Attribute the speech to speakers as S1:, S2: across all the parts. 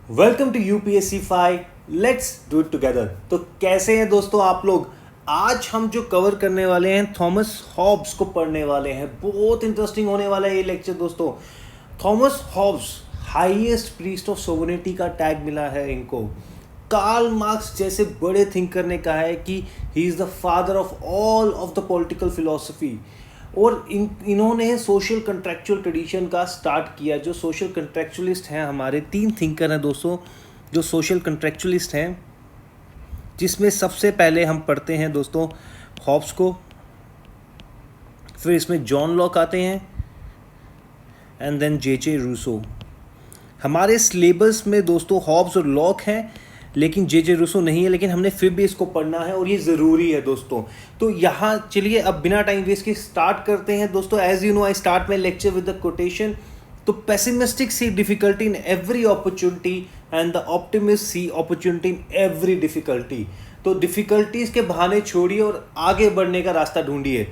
S1: Welcome to UPSC 5। Let's do it together. तो कैसे हैं दोस्तों आप लोग। आज हम जो कवर करने वाले हैं थॉमस हॉब्स को पढ़ने वाले हैं। बहुत इंटरेस्टिंग होने वाला है ये लेक्चर दोस्तों। Thomas Hobbes highest priest of sovereignty का टैग मिला है इनको। कार्ल मार्क्स जैसे बड़े थिंकर ने कहा है कि he is the father of all of the political philosophy. और इन्होंने सोशल कंट्रेक्चुअल ट्रेडिशन का स्टार्ट किया। जो सोशल कंट्रेक्चुअलिस्ट हैं, हमारे 3 थिंकर हैं दोस्तों जो सोशल कंट्रेक्चुअलिस्ट हैं, जिसमें सबसे पहले हम पढ़ते हैं दोस्तों हॉब्स को, फिर इसमें जॉन लॉक आते हैं एंड देन जे रूसो। हमारे सिलेबस में दोस्तों हॉब्स और लॉक हैं लेकिन जे रूसो नहीं है, लेकिन हमने फिर भी इसको पढ़ना है और ये ज़रूरी है दोस्तों। तो यहाँ चलिए अब बिना टाइम वेस्ट के स्टार्ट करते हैं दोस्तों। As you know I start my lecture with the quotation. तो pessimistic see difficulty in every opportunity and the optimist see opportunity in every difficulty. तो डिफिकल्टीज के बहाने छोड़िए और आगे बढ़ने का रास्ता ढूंढिए।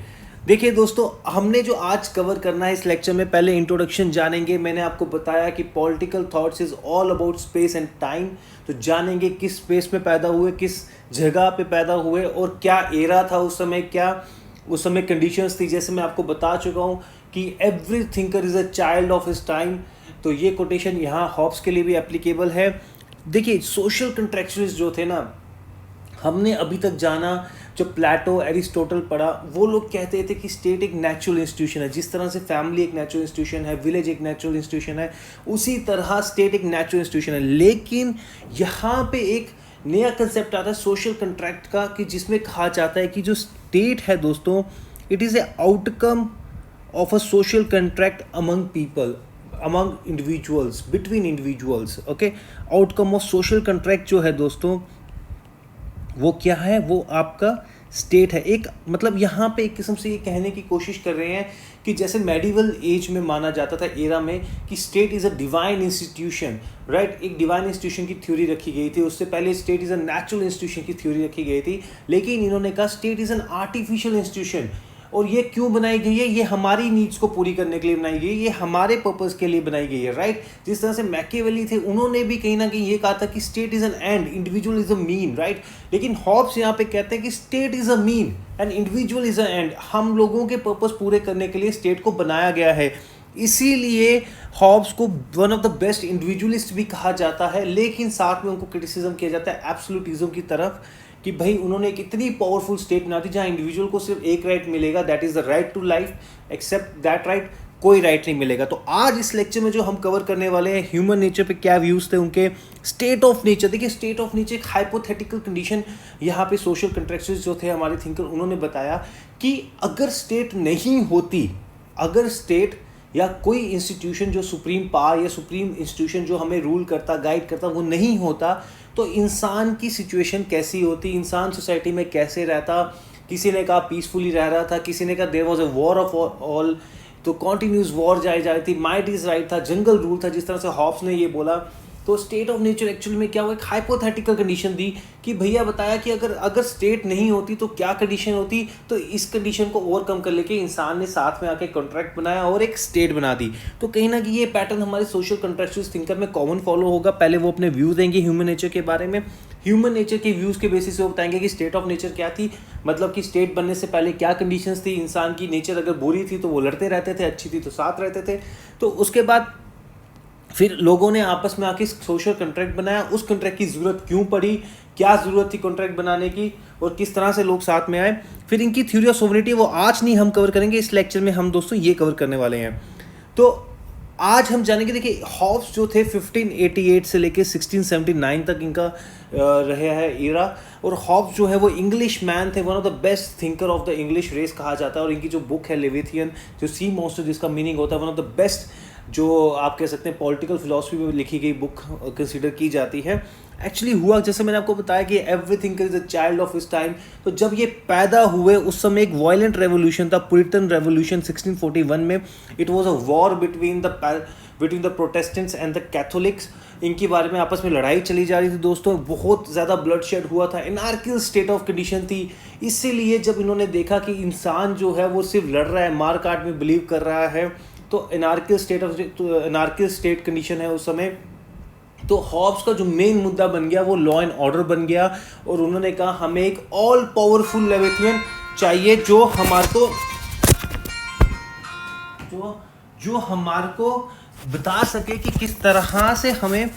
S1: देखिए दोस्तों, हमने जो आज कवर करना है इस लेक्चर में, पहले इंट्रोडक्शन जानेंगे। मैंने आपको बताया कि political thoughts is all about space and time. तो जानेंगे किस स्पेस में पैदा हुए, किस जगह पे पैदा हुए और क्या एरा था उस समय, क्या उस समय कंडीशंस थी। जैसे मैं आपको बता चुका हूँ कि every thinker is a child of his time. तो ये कोटेशन यहाँ हॉब्स के लिए भी एप्लीकेबल है। देखिए सोशल कंट्रेक्चुअलिस्ट जो थे ना, हमने अभी तक जाना, जो प्लेटो एरिस्टोटल पढ़ा, वो लोग कहते थे कि स्टेट एक नेचुरल इंस्टीट्यूशन है। जिस तरह से फैमिली एक नेचुरल इंस्टीट्यूशन है, विलेज एक नेचुरल इंस्टीट्यूशन है, उसी तरह स्टेट एक नेचुरल इंस्टीट्यूशन है। लेकिन यहाँ पे एक नया कंसेप्ट आता है सोशल कंट्रैक्ट का, कि जिसमें कहा जाता है कि जो स्टेट है दोस्तों, it is a outcome of a social contract among people, among individuals, between individuals. Okay, outcome of social contract जो है दोस्तों वो क्या है, वो आपका स्टेट है। एक मतलब यहाँ पे एक किस्म से ये कहने की कोशिश कर रहे हैं कि जैसे मेडिवल एज में माना जाता था, एरा में, कि state is a divine institution, right. एक डिवाइन इंस्टीट्यूशन की थ्योरी रखी गई थी। उससे पहले state is a natural institution की थ्योरी रखी गई थी। लेकिन इन्होंने कहा state is an artificial institution. और ये क्यों बनाई गई है? ये हमारी नीड्स को पूरी करने के लिए बनाई गई है, ये हमारे पर्पस के लिए बनाई गई है, राइट। जिस तरह से मैकियावेली थे, उन्होंने भी कहीं ना कहीं ये कहा था कि state is an and, individual is a mean, right. लेकिन हॉब्स यहाँ पे कहते हैं कि state is a mean and individual is a and. हम लोगों के पर्पस पूरे करने के लिए स्टेट को बनाया गया है। इसीलिए हॉब्स को one of the best individualist भी कहा जाता है। लेकिन साथ में उनको क्रिटिसिज्म किया जाता है एब्सोल्यूटिज्म की तरफ, कि भाई उन्होंने एक इतनी पावरफुल स्टेट बना दी जहाँ इंडिविजुअल को सिर्फ एक राइट मिलेगा, that is the right to life. Except that right कोई राइट नहीं मिलेगा। तो आज इस लेक्चर में जो हम कवर करने वाले हैं, ह्यूमन नेचर पे क्या व्यूज़ थे उनके, स्टेट ऑफ नेचर। देखिए स्टेट ऑफ नेचर एक हाइपोथेटिकल कंडीशन। यहाँ पे सोशल कंट्रेक्चुअलिस्ट जो थे हमारे थिंकर, उन्होंने बताया कि अगर स्टेट नहीं होती, अगर स्टेट या कोई इंस्टीट्यूशन जो सुप्रीम पावर या सुप्रीम इंस्टीट्यूशन जो हमें रूल करता, गाइड करता, वो नहीं होता, तो इंसान की सिचुएशन कैसी होती, इंसान सोसाइटी में कैसे रहता। किसी ने कहा पीसफुली रह रहा था, किसी ने कहा there was a war of all, तो कॉन्टिन्यूस वॉर जारी जा रही थी, माइट इज़ राइट था, जंगल रूल था, जिस तरह से हॉब्स ने ये बोला। तो स्टेट ऑफ नेचर एक्चुअली में क्या हुआ, एक हाइपोथेटिकल कंडीशन दी कि भैया बताया कि अगर स्टेट नहीं होती तो क्या कंडीशन होती। तो इस कंडीशन को ओवरकम कर लेके इंसान ने साथ में आके कॉन्ट्रैक्ट बनाया और एक स्टेट बना दी। तो कहीं ना कहीं ये पैटर्न हमारे सोशल कंट्रेक्चुअल थिंकर में कॉमन फॉलो होगा। पहले वो अपने व्यू देंगे ह्यूमन नेचर के बारे में, ह्यूमन नेचर के व्यूज़ के बेसिस से वो बताएंगे कि स्टेट ऑफ नेचर क्या थी, मतलब कि स्टेट बनने से पहले क्या कंडीशंस थी। इंसान की नेचर अगर बुरी थी तो वो लड़ते रहते थे, अच्छी थी तो साथ रहते थे। तो उसके बाद फिर लोगों ने आपस में आके सोशल कॉन्ट्रैक्ट बनाया। उस कॉन्ट्रैक्ट की ज़रूरत क्यों पड़ी, क्या ज़रूरत थी कॉन्ट्रैक्ट बनाने की, और किस तरह से लोग साथ में आए। फिर इनकी थ्योरी ऑफ सोवरेनिटी वो आज नहीं हम कवर करेंगे, इस लेक्चर में हम दोस्तों ये कवर करने वाले हैं। तो आज हम जानेंगे, देखिए हॉब्स जो थे 1588 से लेके 1679 तक इनका रहे है एरा। और हॉब्स जो है वो इंग्लिश मैन थे, one of the best thinker of the English race कहा जाता है। और इनकी जो बुक है लेविथियन, जो सी मॉन्स्टर जिसका मीनिंग होता है, वन ऑफ द बेस्ट जो आप कह सकते हैं पॉलिटिकल फिलॉसफी में लिखी गई बुक कंसिडर की जाती है। एक्चुअली हुआ जैसे मैंने आपको बताया कि everything is a child of his time. तो जब ये पैदा हुए उस समय एक वायलेंट रेवोल्यूशन था, पुरिटन रेवोल्यूशन 1641 में। It was a war between the Protestants and the Catholics. इनके बारे में आपस में लड़ाई चली जा रही थी दोस्तों, बहुत ज़्यादा ब्लड शेड हुआ था, एनार्कियल स्टेट ऑफ कंडीशन थी। इसीलिए जब इन्होंने देखा कि इंसान जो है वो सिर्फ लड़ रहा है, मार काट में बिलीव कर रहा है, तो एनार्कियल स्टेट कंडीशन है उस समय, तो हॉब्स का जो मेन मुद्दा बन गया वो लॉ एंड ऑर्डर बन गया, और उन्होंने कहा हमें एक ऑल पावरफुल लेविथियन चाहिए जो हमारे को जो हमारे को बता सके कि किस तरह से हमें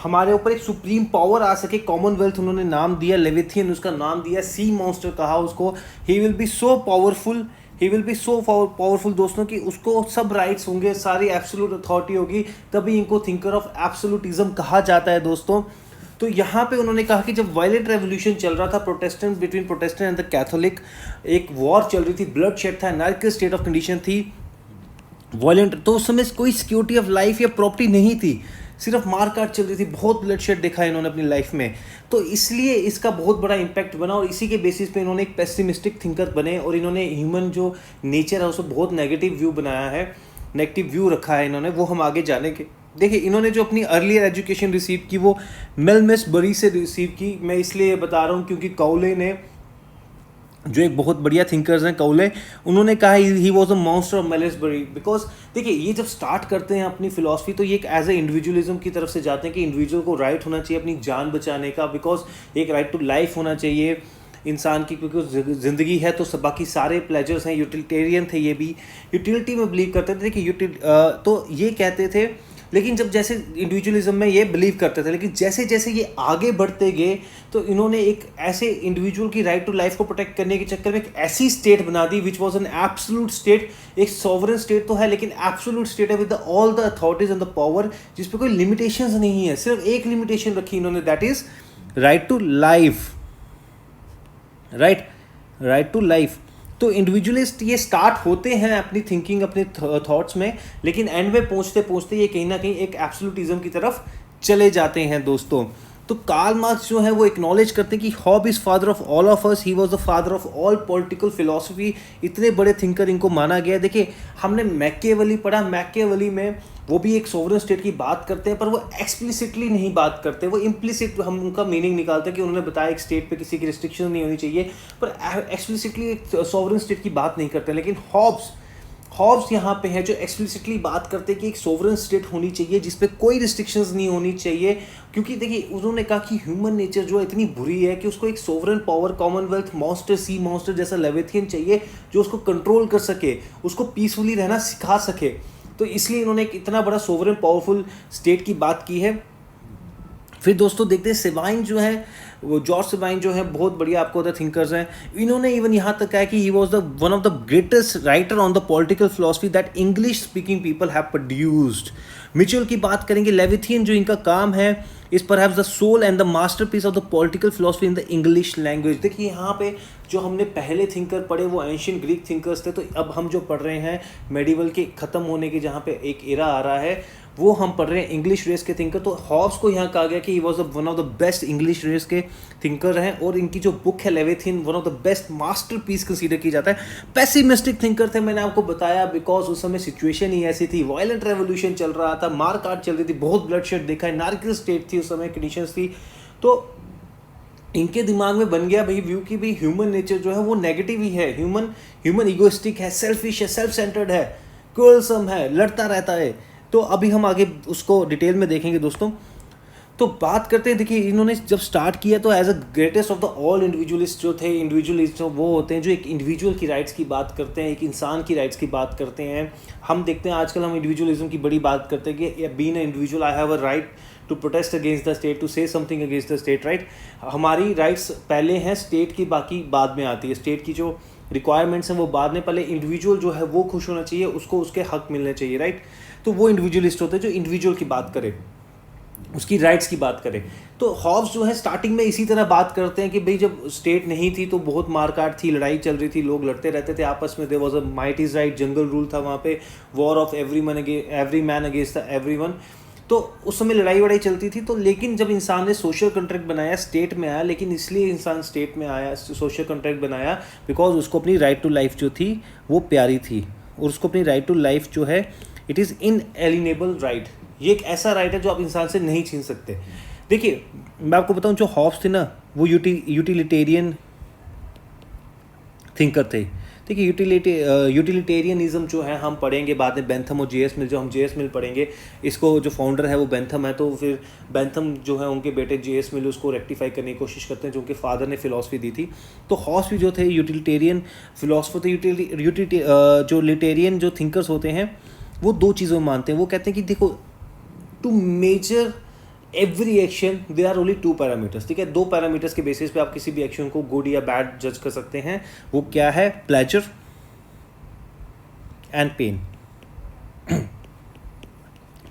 S1: हमारे ऊपर एक सुप्रीम पावर आ सके। कॉमनवेल्थ उन्होंने नाम दिया, लेविथियन उसका नाम दिया, सी मॉन्स्टर कहा उसको। He will be so powerful, he will be so powerful दोस्तों कि उसको सब राइट्स होंगे, सारी एब्सोल्यूट अथॉरिटी होगी, तभी इनको थिंकर ऑफ एब्सोल्यूटिज्म कहा जाता है दोस्तों। तो यहाँ पे उन्होंने कहा कि जब वायलेंट रेवोल्यूशन चल रहा था Protestant between Protestant and the Catholic, एक वॉर चल रही थी, ब्लड शेड था, एनार्किक स्टेट ऑफ कंडीशन थी, वायलेंट, तो उस समय कोई सिक्योरिटी ऑफ लाइफ या प्रॉपर्टी नहीं थी, सिर्फ मारकाट चल रही थी, बहुत ब्लड शेड देखा है इन्होंने अपनी लाइफ में। तो इसलिए इसका बहुत बड़ा इम्पैक्ट बना, और इसी के बेसिस पे इन्होंने एक पेसिमिस्टिक थिंकर बने, और इन्होंने ह्यूमन जो नेचर है उसको बहुत नेगेटिव व्यू बनाया है, नेगेटिव व्यू रखा है इन्होंने, वो हम आगे जानेंगे। देखिए इन्होंने जो अपनी अर्लियर एजुकेशन रिसीव की वो मेलमेसबरी से रिसीव की। मैं इसलिए बता रहा हूँ क्योंकि कौले ने, जो एक बहुत बढ़िया थिंकर्स हैं कौले, उन्होंने कहा he was a monster of Malmesbury. Because देखिए ये जब स्टार्ट करते हैं अपनी फिलॉसफी तो ये एक एज ए इंडिविजुअलिज्म की तरफ से जाते हैं कि इंडिविजुअल को राइट होना चाहिए अपनी जान बचाने का, बिकॉज एक राइट टू लाइफ होना चाहिए इंसान की, क्योंकि ज़िंदगी है तो सब बाकी सारे प्लेजर्स हैं। यूटिलिटेरियन थे ये भी, यूटिलिटी में बिलीव करते थे कि तो ये कहते थे। लेकिन जब जैसे इंडिविजुअलिज्म में ये बिलीव करते थे, लेकिन जैसे जैसे ये आगे बढ़ते गए तो इन्होंने एक ऐसे इंडिविजुअल की राइट टू लाइफ को प्रोटेक्ट करने के चक्कर में एक ऐसी स्टेट बना दी which was an absolute state. एक सॉवरन स्टेट तो है लेकिन एब्सोल्यूट स्टेट है with all the authorities and the power, जिस पे कोई लिमिटेशंस नहीं है, सिर्फ एक लिमिटेशन रखी इन्होंने, that is right to life, right to life. तो इंडिविजुअलिस्ट ये स्टार्ट होते हैं अपनी थिंकिंग, अपने थॉट्स में, लेकिन एंड में पहुंचते पहुंचते ये कहीं ना कहीं एक एब्सोल्यूटिज्म की तरफ चले जाते हैं दोस्तों। तो कार्ल मार्क्स जो है वो एक्नॉलेज करते हैं कि hob is father of all of us, he was the father of all political philosophy. इतने बड़े थिंकर इनको माना गया। देखिए हमने मैकियावेली पढ़ा, मैकियावेली में वो भी एक सोवरेन स्टेट की बात करते हैं, पर वो एक्सप्लिसिटली नहीं बात करते, वो इम्प्लिसिट हम उनका मीनिंग निकालते हैं कि उन्होंने बताया एक स्टेट पे किसी की रिस्ट्रिक्शन नहीं होनी चाहिए, पर एक्सप्लिसिटली एक सोवरेन स्टेट की बात नहीं करते। लेकिन हॉब्स यहाँ पे है जो एक्सप्लिसिटली बात करते हैं कि एक सोवरेन स्टेट होनी चाहिए जिस पे कोई रिस्ट्रिक्शंस नहीं होनी चाहिए, क्योंकि देखिए उन्होंने कहा कि ह्यूमन नेचर जो है इतनी बुरी है कि उसको एक sovereign power, Commonwealth monster, sea monster जैसा लेविथियन चाहिए जो उसको कंट्रोल कर सके, उसको पीसफुली रहना सिखा सके। तो इसलिए इन्होंने एक इतना बड़ा सोवरेन पावरफुल स्टेट की बात की है। फिर दोस्तों देखते हैं सेवाइन जो है, वो जॉर्ज सेवाइन जो है बहुत बढ़िया आपको होता थिंकर्स हैं। इन्होंने इवन यहाँ तक कहा कि he was the one of the greatest writer on the political philosophy that English speaking people have produced. Mitchell की बात करेंगे, लेविथियन जो इनका काम है is perhaps the soul and the masterpiece of the political philosophy in the English language. देखिए यहाँ पे जो हमने पहले थिंकर पढ़े वो एंशियंट ग्रीक थिंकर्स थे, तो अब हम जो पढ़ रहे हैं मेडिवल के ख़त्म होने के जहाँ पे एक एरा आ रहा है वो हम पढ़ रहे हैं इंग्लिश रेस के थिंकर। तो हॉब्स को यहाँ कहा गया कि he was one of the best English race के थिंकर हैं, और इनकी जो बुक है Leviathan one of the best masterpiece consider की जाता है। पेसिमिस्टिक थिंकर थे, मैंने आपको बताया, बिकॉज उस समय सिचुएशन ही ऐसी थी, वायलेंट रेवोल्यूशन चल रहा था, मार काट चल रही थी, बहुत ब्लड शेड देखा है, नार्किक स्टेट थी उस समय, कंडीशंस थी। तो इनके दिमाग में बन गया भाई व्यू कि भाई ह्यूमन नेचर जो है वो नेगेटिव ही है, ह्यूमन इगोइस्टिक है, सेल्फिश है, सेल्फ सेंटर्ड है, क्रूरसम है, लड़ता रहता है। तो अभी हम आगे उसको डिटेल में देखेंगे दोस्तों। तो बात करते हैं, देखिए इन्होंने जब स्टार्ट किया तो as a greatest of the all individualist जो थे, इंडिविजुअलिस्ट वो होते हैं जो एक इंडिविजुअल की राइट्स की बात करते हैं, एक इंसान की राइट्स की बात करते हैं। हम देखते हैं आजकल हम इंडिविजुअलिज्म की बड़ी बात करते हैं कि being an individual I have a right to protest against the state, to say something against the state, right. हमारी राइट्स पहले हैं, स्टेट की बाकी बाद में आती है, स्टेट की जो रिक्वायरमेंट्स हैं वो बाद में, पहले इंडिविजुअल जो है वो खुश होना चाहिए, उसको उसके हक मिलने चाहिए, राइट। तो वो इंडिविजुअलिस्ट होते हैं जो इंडिविजुअल की बात करे, उसकी राइट्स की बात करें। तो हॉब्स जो है स्टार्टिंग में इसी तरह बात करते हैं कि भाई जब स्टेट नहीं थी तो बहुत मारकाट थी, लड़ाई चल रही थी, लोग लड़ते रहते थे आपस में, there was a might is right, जंगल रूल था वहाँ पे, war of every man against everyone. तो उस समय लड़ाई वड़ाई चलती थी। तो लेकिन जब इंसान ने सोशल कॉन्ट्रैक्ट बनाया, स्टेट में आया, लेकिन इसलिए इंसान स्टेट में आया, सोशल कॉन्ट्रैक्ट बनाया बिकॉज उसको अपनी राइट टू लाइफ जो थी वो प्यारी थी, और उसको अपनी राइट टू लाइफ जो है इट इज़ इनएलिनेबल राइट। ये एक ऐसा राइट है जो आप इंसान से नहीं छीन सकते। देखिए मैं आपको बताऊं, जो हॉब्स थे ना वो यूटिलिटेरियन थिंकर थे। देखिए यूटिलिटेरियनिज्म जो है हम पढ़ेंगे बाद में, बेंथम और जेएस मिल, जो हम जेएस मिल पढ़ेंगे, इसको जो फाउंडर है वो बेंथम है, तो फिर बेंथम जो है उनके बेटे जेएस मिल उसको रेक्टिफाई करने की कोशिश करते हैं, जो उनके फादर ने फिलॉसफी दी थी। तो हॉब्स भी जो थे यूटिलिटेरियन फिलोसफर थे। जो लिटेरियन जो थिंकर्स होते हैं वो दो चीज़ों में मानते हैं। वो कहते हैं कि देखो, to measure every action there are only two parameters, ठीक है, दो पैरामीटर्स के बेसिस पे आप किसी भी एक्शन को गुड या बैड जज कर सकते हैं। वो क्या है? Pleasure and pain.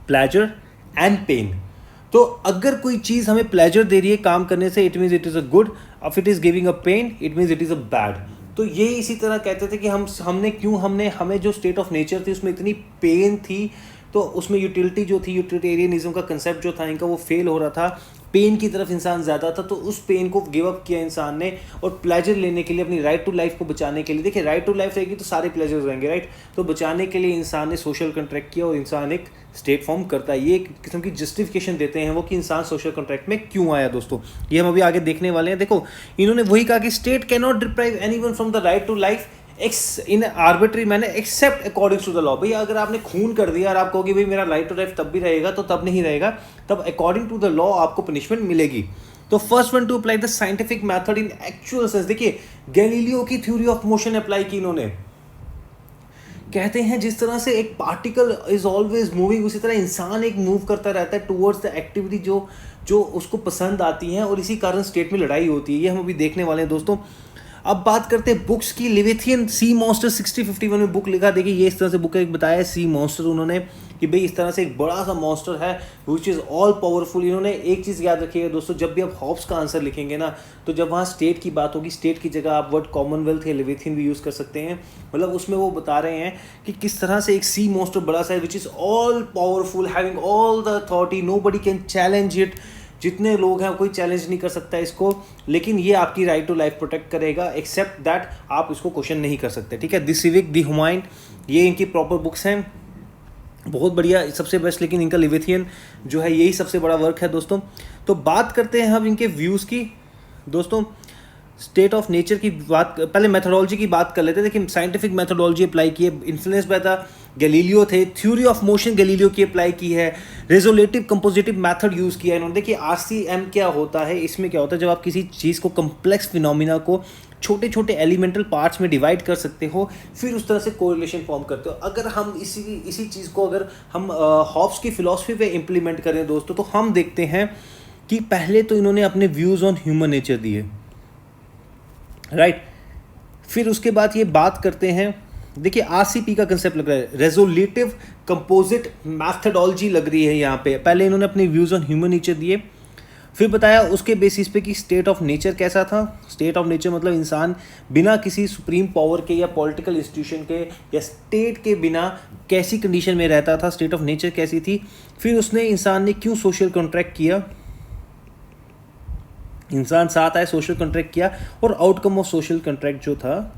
S1: Pleasure and pain. तो अगर कोई चीज़ हमें प्लेजर दे रही है काम करने से, it means it is a good. If it is giving a pain, it means it is a bad. तो ये इसी तरह कहते थे कि हमें जो स्टेट ऑफ नेचर थी उसमें इतनी पेन थी, तो उसमें यूटिलिटी जो थी, यूटिलिटेरियनिज्म का कंसेप्ट जो था इनका, वो फेल हो रहा था। पेन की तरफ इंसान ज़्यादा था, तो उस पेन को गिव अप किया इंसान ने, और प्लेजर लेने के लिए, अपनी राइट टू लाइफ को बचाने के लिए, देखिए राइट टू लाइफ रहेगी तो सारे प्लेजर्स रहेंगे, राइट, तो बचाने के लिए इंसान ने सोशल कॉन्ट्रैक्ट किया, और इंसान एक स्टेट फॉर्म करता है। ये एक किस्म की जस्टिफिकेशन देते हैं वो कि इंसान सोशल कॉन्ट्रैक्ट में क्यों आया। दोस्तों ये हम अभी आगे देखने वाले हैं। देखो, इन्होंने वही कहा कि state can not deprive anyone from the right to life in arbitrary manner except according to the law. भैया अगर आपने खून कर दिया और आप कहोगे भाई मेरा राइट टू लाइफ तब भी रहेगा, तो तब नहीं रहेगा, तब अकॉर्डिंग टू द लॉ आपको पनिशमेंट मिलेगी। तो first one to apply the scientific method in actual sense. देखिए गैलीलियो की थ्योरी ऑफ मोशन अप्लाई की इन्होंने। कहते हैं जिस तरह से एक पार्टिकल इज ऑलवेज मूविंग, उसी तरह इंसान एक मूव करता रहता है टुवर्ड्स द एक्टिविटी जो उसको पसंद आती है, और इसी कारण स्टेट में लड़ाई होती है। ये हम अभी देखने वाले हैं दोस्तों। अब बात करते हैं बुक्स की। लिविथियन सी मॉन्स्टर 6051 में बुक लिखा। देखिए ये इस तरह से बुक एक बताया है सी मॉन्स्टर उन्होंने, कि भाई इस तरह से एक बड़ा सा मॉन्स्टर है विच इज़ ऑल पावरफुल। इन्होंने एक चीज़ याद रखिएगा दोस्तों, जब भी आप हॉब्स का आंसर लिखेंगे ना, तो जब वहाँ स्टेट की बात होगी, स्टेट की जगह आप वर्ड कॉमनवेल्थ या लिविथियन भी यूज़ कर सकते हैं। मतलब उसमें वो बता रहे हैं कि किस तरह से एक सी मॉन्स्टर बड़ा सा है which is all powerful, having all the authority, nobody can challenge it. जितने लोग हैं कोई चैलेंज नहीं कर सकता इसको, लेकिन ये आपकी राइट टू लाइफ प्रोटेक्ट करेगा, एक्सेप्ट दैट आप इसको क्वेश्चन नहीं कर सकते, ठीक है। द सिविक, द ह्यूमाइन, ये इनकी प्रॉपर बुक्स हैं, बहुत बढ़िया, सबसे बेस्ट। लेकिन इनका लिविथियन जो है यही सबसे बड़ा वर्क है दोस्तों। तो बात करते हैं हम इनके व्यूज़ की दोस्तों। स्टेट ऑफ नेचर की बात, पहले मेथोडोलॉजी की बात कर लेते हैं। देखिए साइंटिफिक मेथोडोलॉजी अप्लाई की है, इन्फ्लुएंस बाय द गैलीलियो थे। थ्योरी ऑफ मोशन गैलीलियो की अप्लाई की है। रेजोलेटिव कंपोजिटिव मेथड यूज़ किया है इन्होंने। देखिए आरसीएम क्या होता है, इसमें क्या होता है, जब आप किसी चीज़ को कम्प्लेक्स फिनोमिना को छोटे छोटे एलिमेंटल पार्ट्स में डिवाइड कर सकते हो, फिर उस तरह से कोरिलेशन फॉर्म करते हो। अगर हम इसी चीज़ को अगर हम हॉब्स की फिलॉसफी पे इम्प्लीमेंट करें दोस्तों, तो हम देखते हैं कि पहले तो इन्होंने अपने व्यूज़ ऑन ह्यूमन नेचर दिए, राइट। फिर उसके बाद ये बात करते हैं, देखिए आरसीपी का कंसेप्ट लग रहा है, रेजोल्यूटिव कंपोजिट मैथडोलॉजी लग रही है यहाँ पे। पहले इन्होंने अपने व्यूज़ ऑन ह्यूमन नेचर दिए, फिर बताया उसके बेसिस पे कि स्टेट ऑफ नेचर कैसा था। स्टेट ऑफ नेचर मतलब इंसान बिना किसी सुप्रीम पावर के या पॉलिटिकल इंस्टीट्यूशन के या स्टेट के बिना कैसी कंडीशन में रहता था, स्टेट ऑफ नेचर कैसी थी। फिर उसने इंसान ने क्यों सोशल कॉन्ट्रैक्ट किया, इंसान साथ आए, सोशल कॉन्ट्रैक्ट किया, और आउटकम ऑफ सोशल कॉन्ट्रैक्ट जो था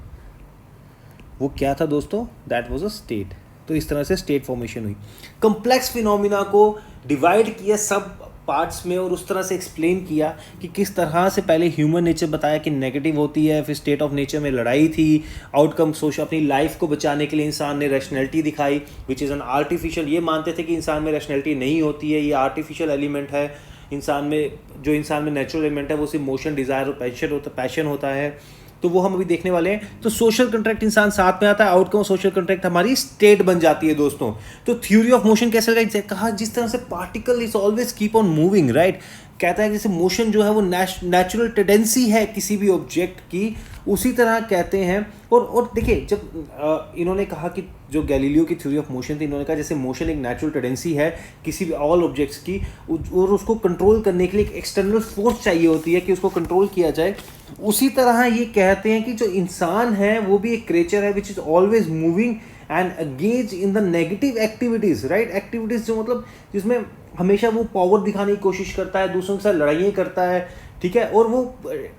S1: वो क्या था दोस्तों, दैट वाज अ स्टेट। तो इस तरह से स्टेट फॉर्मेशन हुई। कॉम्प्लेक्स फिनोमिना को डिवाइड किया सब पार्ट्स में, और उस तरह से एक्सप्लेन किया कि किस तरह से पहले ह्यूमन नेचर बताया कि नेगेटिव होती है, फिर स्टेट ऑफ नेचर में लड़ाई थी, आउटकम सोशल, अपनी लाइफ को बचाने के लिए इंसान ने रैशनैलिटी दिखाई विच इज़ एन आर्टिफिशियल। ये मानते थे कि इंसान में रैशनैलिटी नहीं होती है, ये आर्टिफिशियल एलिमेंट है इंसान में। जो इंसान में नेचुरल एलिमेंट है वो सिर्फ मोशन, डिज़ायर और पैशन होता है। तो वो हम अभी देखने वाले हैं। तो सोशल कॉन्ट्रैक्ट इंसान साथ में आता है, आउटकम सोशल कॉन्ट्रैक्ट हमारी स्टेट बन जाती है दोस्तों। तो थ्योरी ऑफ मोशन कैसे कहा, जिस तरह से particle is always keep on moving, right. कहता है जैसे मोशन जो है वो नेचुरल टेंडेंसी है किसी भी ऑब्जेक्ट की, उसी तरह कहते हैं। और देखिए जब इन्होंने कहा कि जो गैलीलियो की थ्योरी ऑफ मोशन थी, इन्होंने कहा जैसे मोशन एक नेचुरल टेंडेंसी है किसी भी ऑल ऑब्जेक्ट्स की, और उसको कंट्रोल करने के लिए एक एक्सटर्नल फोर्स चाहिए होती है कि उसको कंट्रोल किया जाए। उसी तरह ये कहते हैं कि जो इंसान है वो भी एक क्रिएचर है which is always moving and engage in the negative activities, right. Activities जो मतलब जिसमें हमेशा वो पावर दिखाने की कोशिश करता है, दूसरों के साथ लड़ाइयाँ करता है, ठीक है, और वो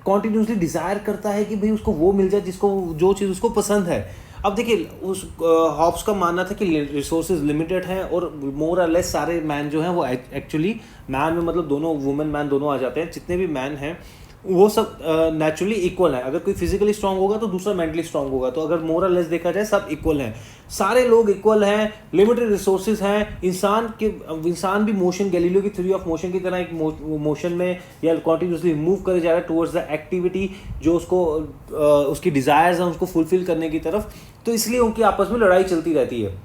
S1: कॉन्टिन्यूसली डिज़ायर करता है कि भाई उसको वो मिल जाए जिसको जो चीज़ उसको पसंद है। अब देखिए उस हॉब्स का मानना था कि रिसोर्सेज लिमिटेड हैं, और मोर और लेस सारे मैन जो हैं वो एक्चुअली मैन में मतलब दोनों वुमेन मैन दोनों आ जाते हैं, जितने भी मैन हैं वो सब नेचुरली इक्वल है। अगर कोई फिजिकली स्ट्रांग होगा तो दूसरा मेंटली स्ट्रांग होगा। तो अगर मोरल लेस देखा जाए सब इक्वल हैं, सारे लोग इक्वल हैं, लिमिटेड रिसोर्सेज हैं। इंसान भी मोशन, गैलीलियो की थ्योरी ऑफ मोशन की तरह एक मोशन में या कॉन्टिन्यूसली मूव करे जा रहा है टुवर्ड्स द एक्टिविटी जो उसको उसकी डिजायर्स हैं उसको फुलफिल करने की तरफ। तो इसलिए उनकी आपस में लड़ाई चलती रहती है।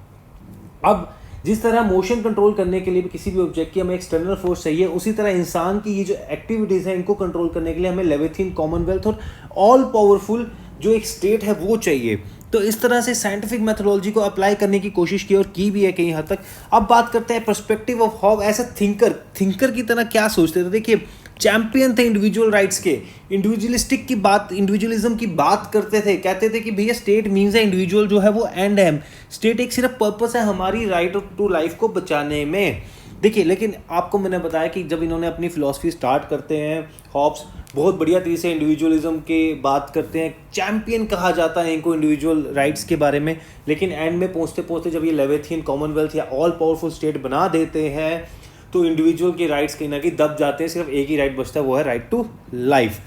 S1: अब जिस तरह मोशन कंट्रोल करने के लिए भी किसी भी ऑब्जेक्ट की हमें एक्सटर्नल फोर्स चाहिए, उसी तरह इंसान की ये जो एक्टिविटीज़ हैं इनको कंट्रोल करने के लिए हमें लेविथिन, कॉमनवेल्थ और ऑल पावरफुल जो एक स्टेट है वो चाहिए। तो इस तरह से साइंटिफिक मेथोडोलॉजी को अप्लाई करने की कोशिश की और की भी है कई हद तक। अब बात करते हैं perspective of Hobbes as a thinker की तरह क्या सोचते थे। देखिए, चैंपियन थे इंडिविजुअल राइट्स के, इंडिविजुअलिज्म की बात करते थे, कहते थे कि भैया स्टेट मीन्स है इंडिविजुअल जो है वो एंड है, स्टेट एक सिर्फ पर्पस है हमारी राइट टू लाइफ को बचाने में। देखिए, लेकिन आपको मैंने बताया कि जब इन्होंने अपनी फिलॉसफी स्टार्ट करते हैं, हॉब्स बहुत बढ़िया तरीके से इंडिविजुअलिज्म की बात करते हैं, चैंपियन कहा जाता है इनको इंडिविजुअल राइट्स के बारे में। लेकिन एंड में पहुँचते पहुँचते जब ये लेविथियन, कॉमनवेल्थ या ऑल पावरफुल स्टेट बना देते हैं तो इंडिविजुअल के राइट्स कहीं ना कहीं दब जाते हैं, सिर्फ एक ही राइट बचता है, वो है राइट टू लाइफ।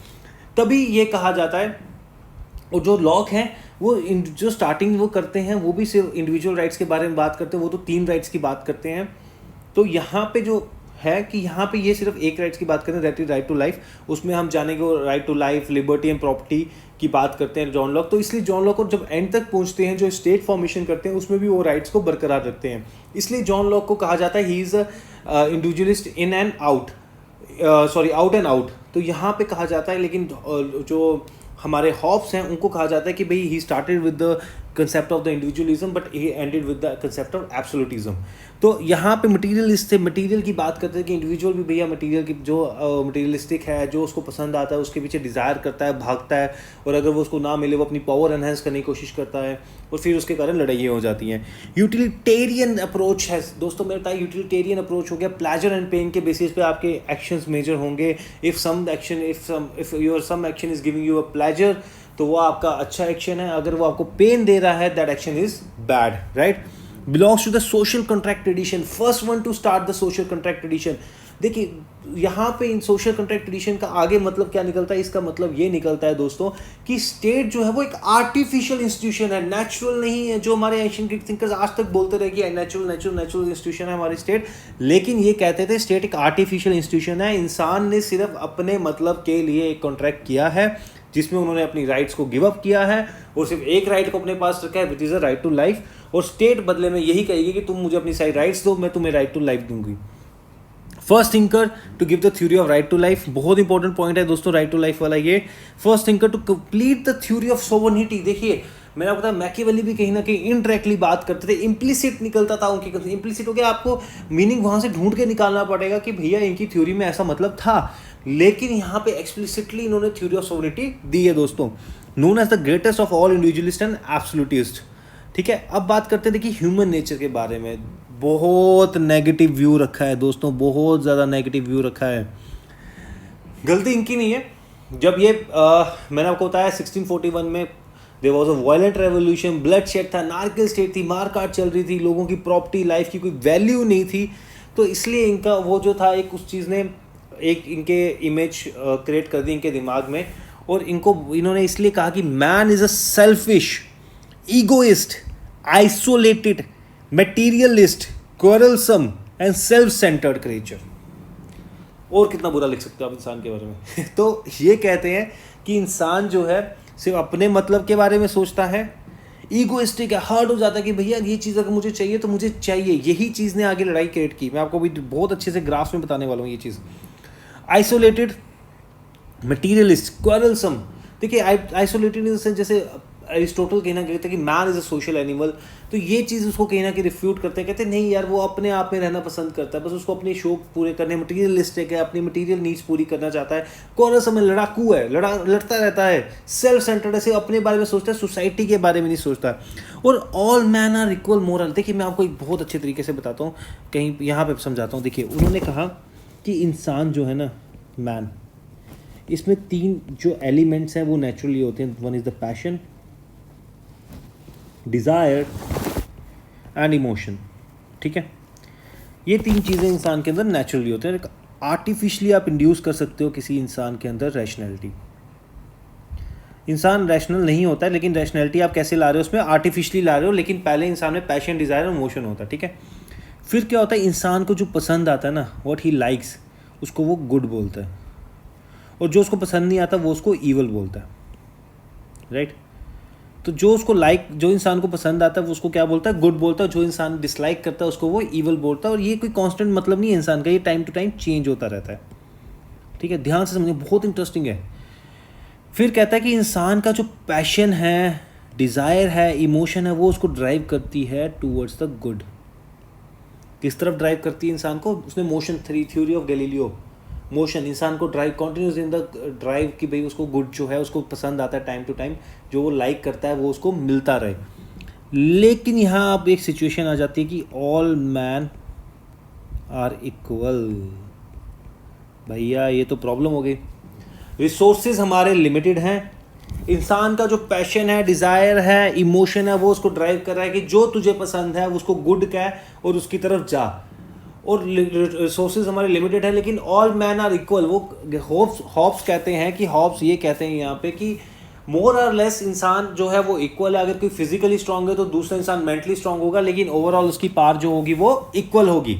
S1: तभी ये कहा जाता है, और जो लॉक हैं वो जो स्टार्टिंग वो करते हैं वो भी सिर्फ इंडिविजुअल राइट्स के बारे में बात करते हैं, वो तो 3 राइट्स की बात करते हैं। तो यहाँ पे जो है कि यहाँ पे ये सिर्फ एक राइट्स की बात करते हैं, that is right to life. उसमें हम जानेंगे वो right to life, liberty and property की बात करते हैं जॉन लॉक। तो इसलिए जॉन लॉक और जब एंड तक पहुँचते हैं, जो स्टेट फॉर्मेशन करते हैं, उसमें भी वो राइट्स को बरकरार रखते हैं। इसलिए जॉन लॉक को कहा जाता है he is individualist in and out, out and out. तो यहाँ पे कहा जाता है, लेकिन जो हमारे हॉब्स हैं उनको कहा जाता है कि भाई he started with the concept of the individualism but he ended with the concept of absolutism. तो यहाँ पे मटीरियलिस्ट थे, मटीरियल की बात करते हैं कि इंडिविजुअल भी भैया मटीरियल की जो मटीरियलिस्टिक है, जो उसको पसंद आता है उसके पीछे डिज़ायर करता है, भागता है, और अगर वो उसको ना मिले वो अपनी पावर एनहेंस करने की कोशिश करता है, और फिर उसके कारण लड़ाइयाँ हो जाती हैं। यूटिलिटेरियन अप्रोच है दोस्तों, मेरे बताया यूटिलिटेरियन अप्रोच हो गया, प्लेजर एंड पेन के बेसिस पे आपके एक्शंस मेजर होंगे। If some action is giving you a pleasure तो वो आपका अच्छा एक्शन है, अगर वो आपको पेन दे रहा है that action is bad, right. Belongs to the social contract tradition, first one to start the social contract tradition. देखिए, यहाँ पे इन सोशल कॉन्ट्रैक्ट ट्रेडिशन का आगे मतलब क्या निकलता है, इसका मतलब ये निकलता है दोस्तों कि स्टेट जो है वो एक आर्टिफिशियल इंस्टीट्यूशन है, नेचुरल नहीं है। जो हमारे एंशिएंट थिंकर्स आज तक बोलते रहे कि नेचुरल इंस्टीट्यूशन है हमारी स्टेट, लेकिन ये कहते थे स्टेट एक आर्टिफिशियल इंस्टीट्यूशन है। इंसान ने सिर्फ अपने मतलब के लिए एक कॉन्ट्रैक्ट किया है जिसमें उन्होंने अपनी राइट्स को गिव अप किया है, और सिर्फ एक राइट को अपने पास रखा है which is a right to life. और स्टेट बदले में यही कहेगी कि तुम मुझे अपनी सारी राइट्स दो, मैं तुम्हें राइट टू लाइफ दूंगी। First thinker to give the theory of right to life, बहुत इंपॉर्टेंट पॉइंट है दोस्तों राइट टू लाइफ वाला ये। First thinker to complete the theory of sovereignty. देखिए, मैंने आपको बताया मैकियावेली भी कहीं ना कहीं इनडायरेक्टली बात करते थे, इम्प्लिसिट निकलता था उनकी, इम्प्लिसिट हो गया, आपको मीनिंग वहाँ से ढूंढ के निकालना पड़ेगा कि भैया इनकी थ्योरी में ऐसा मतलब था, लेकिन यहाँ पे एक्सप्लिसिटली इन्होंने थ्योरी ऑफ सोवर्निटी दी है दोस्तों, known as the greatest of all individualist and absolutist. ठीक है, अब बात करते हैं देखिए ह्यूमन नेचर के बारे में। बहुत नेगेटिव व्यू रखा है दोस्तों, बहुत ज़्यादा नेगेटिव व्यू रखा है। गलती इनकी नहीं है। जब ये मैंने आपको बताया 1641 में there was a violent revolution, bloodshed था, नारकिल स्टेट थी, मारकाट चल रही थी, लोगों की प्रॉपर्टी लाइफ की कोई वैल्यू नहीं थी। तो इसलिए इनका वो जो था एक उस चीज़ ने एक इनके इमेज क्रिएट कर दी इनके दिमाग में, और इन्होंने इसलिए कहा कि man is a selfish, egoist, isolated, materialist, quarrelsome and self centred creature. और कितना बुरा लिख सकते हो आप इंसान के बारे में। तो ये कहते हैं कि इंसान जो है सिर्फ अपने मतलब के बारे में सोचता है, ईगोइस्टिक है, हार्ड हो जाता है कि भैया ये चीज़ अगर मुझे चाहिए तो मुझे चाहिए। यही चीज़ ने आगे लड़ाई क्रिएट की। मैं आपको भी बहुत अच्छे से ग्राफ में बताने वाला हूँ ये चीज़। Isolated, materialist, quarrelsome. देखिए, आइसोलेटेड इन द सेंस जैसे एरिस्टोटल कहना कहते हैं कि man is a social animal, तो ये चीज़ उसको कहीं ना कहीं रिफ्यूट करते हैं, कहते हैं नहीं यार वो अपने आप में रहना पसंद करता है, बस उसको अपने शौक पूरे करने, मटीरियलिस्टिक है, अपनी मटीरियल नीड्स पूरी करना चाहता है। क्वेरलसम में लड़ाकू है, लड़ता रहता है, सेल्फ सेंटर्ड है, अपने बारे में सोचता है, सोसाइटी के बारे में नहीं सोचता। और all man are equal moral. देखिए, मैं आपको एक बहुत अच्छे तरीके से बताता हूँ, कहीं यहाँ पर समझाता हूँ। देखिए, उन्होंने कहा कि इंसान जो है ना, मैन, इसमें 3 जो एलिमेंट्स हैं वो नेचुरली होते हैं। One is the passion, desire and emotion. ठीक है, ये 3 चीज़ें इंसान के अंदर नेचुरली होते हैं। आर्टिफिशियली आप इंड्यूस कर सकते हो किसी इंसान के अंदर रैशनैलिटी। इंसान रैशनल नहीं होता है, लेकिन रैशनैलिटी आप कैसे ला रहे हो उसमें, आर्टिफिशियली ला रहे हो, लेकिन पहले इंसान में पैशन, डिज़ायर और इमोशन होता है, ठीक है। फिर क्या होता है, इंसान को जो पसंद आता है ना, व्हाट ही लाइक्स, उसको वो गुड बोलता है, और जो उसको पसंद नहीं आता वो उसको ईवल बोलता है, राइट। तो जो उसको जो इंसान को पसंद आता है वो उसको क्या बोलता है, गुड बोलता है। जो इंसान डिसलाइक करता है उसको वो ईवल बोलता है। और ये कोई कांस्टेंट मतलब नहीं है इंसान का, ये टाइम टू टाइम चेंज होता रहता है, ठीक है। ध्यान से समझिए, बहुत इंटरेस्टिंग है। फिर कहता है कि इंसान का जो पैशन है, डिज़ायर है, इमोशन है, वो उसको ड्राइव करती है टूवर्ड्स द गुड। किस तरफ ड्राइव करती है इंसान को, उसने motion theory of Galileo, motion इंसान को drive, continuous in the drive कि भाई उसको गुड जो है उसको पसंद आता है, टाइम टू टाइम जो वो लाइक करता है वो उसको मिलता रहे। लेकिन यहाँ अब एक सिचुएशन आ जाती है कि ऑल मैन आर इक्वल। भैया ये तो प्रॉब्लम हो गई, रिसोर्सेज हमारे लिमिटेड हैं, इंसान का जो पैशन है, डिज़ायर है, इमोशन है, वो उसको ड्राइव कर रहा है कि जो तुझे पसंद है उसको गुड कह और उसकी तरफ जा। और रिसोर्सेज हमारे लिमिटेड है, लेकिन ऑल मैन आर इक्वल। वो हॉब्स कहते हैं कि, हॉब्स ये कहते हैं यहाँ पे कि मोर और लेस इंसान जो है वो इक्वल है। अगर कोई फिजिकली स्ट्रांग है तो दूसरा इंसान मेंटली स्ट्रांग होगा, लेकिन ओवरऑल उसकी पावर जो होगी वो इक्वल होगी।